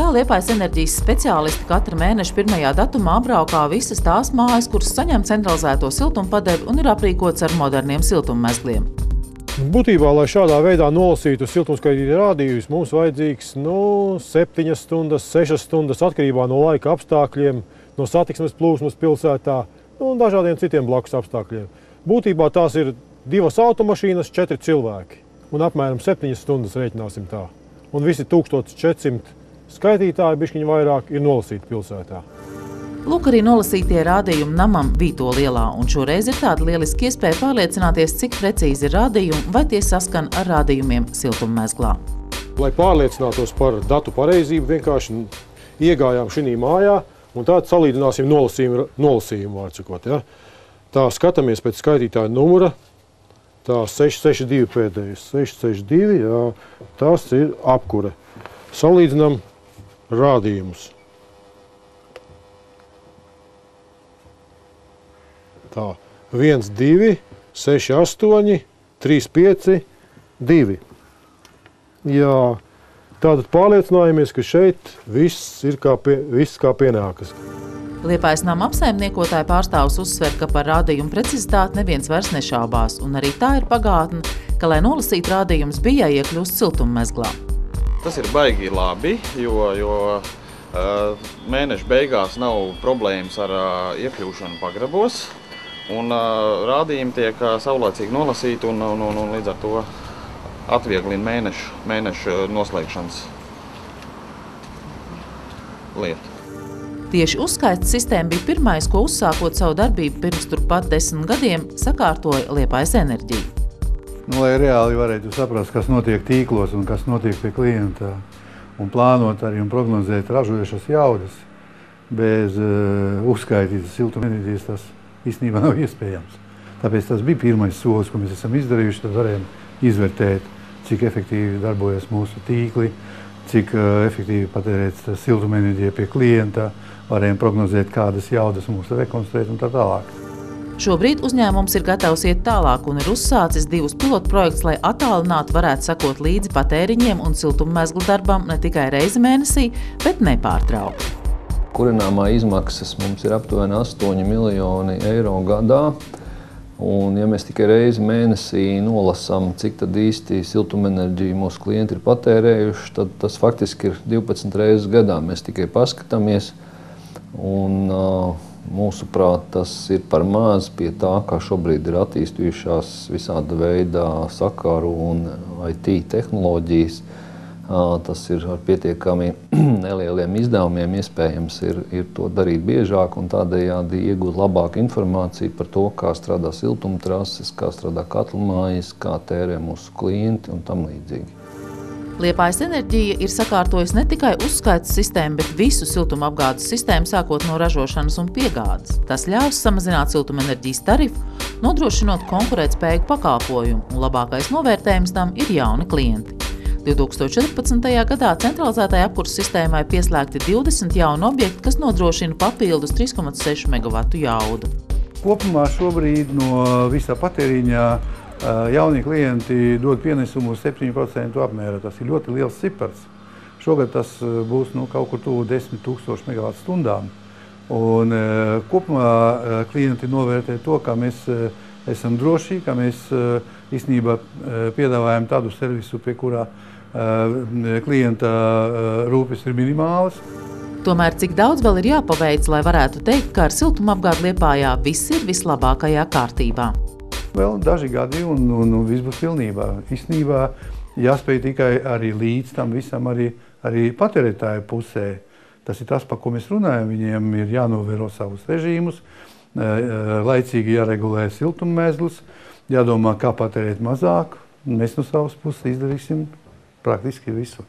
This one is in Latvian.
Tā Liepājas enerģijas speciālisti katra mēneša 1. datumā apbraukā visas tās mājas, kuras saņem centralizēto siltumpadevi un ir aprīkots ar moderniem siltummezgliem. Būtībā, lai šādā veidā nolasītu siltumskaitītāju rādījus, mums vajadzīgs 7 stundas, 6 stundas atkarībā no laika apstākļiem, no satiksmes plūsmas pilsētā un dažādiem citiem blakus apstākļiem. Būtībā tās ir 2 automašīnas, 4 cilvēki un apmēram 7 stundas rēķināsim tā. Un visi 1400 skaitītāji, bišķiņi vairāk, ir nolasīti pilsētā. Lūk arī nolasītie rādījumi namam Vītolielā, un šoreiz ir tāda lieliska iespēja pārliecināties, cik precīzi ir rādījumi, vai tie saskan ar rādījumiem siltummezglā. Lai pārliecinātos par datu pareizību, vienkārši iegājām šī mājā, un tātad salīdzināsim nolasījumu vārdsakot. Ja? Tā skatāmies pēc skaitītāja numura, tā 662 pēdējais, 662, jā, tas ir apkure. Salīdzinām rādījumus. Tā, 1, 2, 6, 8, 3, 5, 2. Jā, tātad pārliecinājāmies, ka šeit viss ir kā pienākas. Liepājas nama apsaimniekotāja pārstāvs uzsver, ka par rādījumu precizitāti neviens vairs nešaubās, un arī tā ir pagātne, ka, lai nolasītu rādījumus, bija jāiekļūst siltummezglā. Tas ir baigi labi, jo mēneša beigās nav problēmas ar iekļūšanu pagrabos, un rādījumi tiek saulēcīgi nolasīti un līdz ar to atvieglina mēneša noslēgšanas lietu. Tieši uzskaits sistēma bija pirmais, ko uzsākot savu darbību pirms turpat 10 gadiem, sakārtoja Liepājas enerģija. Lai reāli varētu saprast, kas notiek tīklos un kas notiek pie klienta, un plānot arī un prognozēt ražojušas jaudas, bez uzskaitītas siltumenerģijas tas īstenībā nav iespējams. Tāpēc tas bija pirmais solis, ko mēs esam izdarījuši, tad varējām izvērtēt, cik efektīvi darbojas mūsu tīkli, cik efektīvi patērēt siltumenerģija pie klienta, varējām prognozēt, kādas jaudas mums rekonstruēt un tā tālāk. Šobrīd uzņēmums ir gatavs iet tālāk un ir uzsācis 2 pilotprojektus, lai attālināti varētu sekot līdzi patēriņiem un siltummezglu darbam ne tikai reizi mēnesī, bet nepārtraukti. Kurināmā izmaksas mums ir aptuveni 8 miljoni eiro gadā, un ja mēs tikai reizi mēnesī nolasām, cik tad īsti siltumenerģiju mūsu klienti ir patērējuši, tad tas faktiski ir 12 reizes gadā. Mēs tikai paskatāmies, un mūsuprāt, tas ir par maz pie tā, kā šobrīd ir attīstījušās visāda veida sakaru un IT tehnoloģijas. Tas ir ar pietiekami nelieliem izdevumiem iespējams ir to darīt biežāk un tādējādi iegūt labāku informāciju par to, kā strādā siltumtrases, kā strādā katlmājas, kā tērē mūsu klienti un tam līdzīgi. Liepājas enerģija ir sakārtojusi ne tikai uzskaites sistēmu, bet visu siltumapgādes sistēmu sākot no ražošanas un piegādes. Tas ļaus samazināt siltumenerģijas tarifu, nodrošinot konkurētspējīgu pakalpojumu, un labākais novērtējums tam ir jauni klienti. 2014. gadā centralizētai apkures sistēmai pieslēgti 20 jauni objekti, kas nodrošina papildus 3,6 megavatu jaudu. Kopumā šobrīd no visā patēriņā jaunie klienti dod pienesumu 7% apmērā. Tas ir ļoti liels cipars. Šogad tas būs kaut kur tuvu 10 000 megavatu stundām. Un kopumā klienti novērtē to, ka mēs esam droši, ka mēs īstenībā piedāvājam tādu servisu, pie kurā klienta rūpes ir minimālas. Tomēr cik daudz vēl ir jāpaveic, lai varētu teikt, ka ar siltumapgādi Liepājā viss ir vislabākajā kārtībā? Vēl daži gadi un viss būs pilnībā. Īstenībā jāspēj tikai arī līdz tam visam arī patērētāju pusē. Tas ir tas, par ko mēs runājam. Viņiem ir jānovēro savus režīmus, laicīgi jāregulē siltummezglus, jādomā, kā patērēt mazāk. Mēs no savas puses izdarīsim praktiski visu.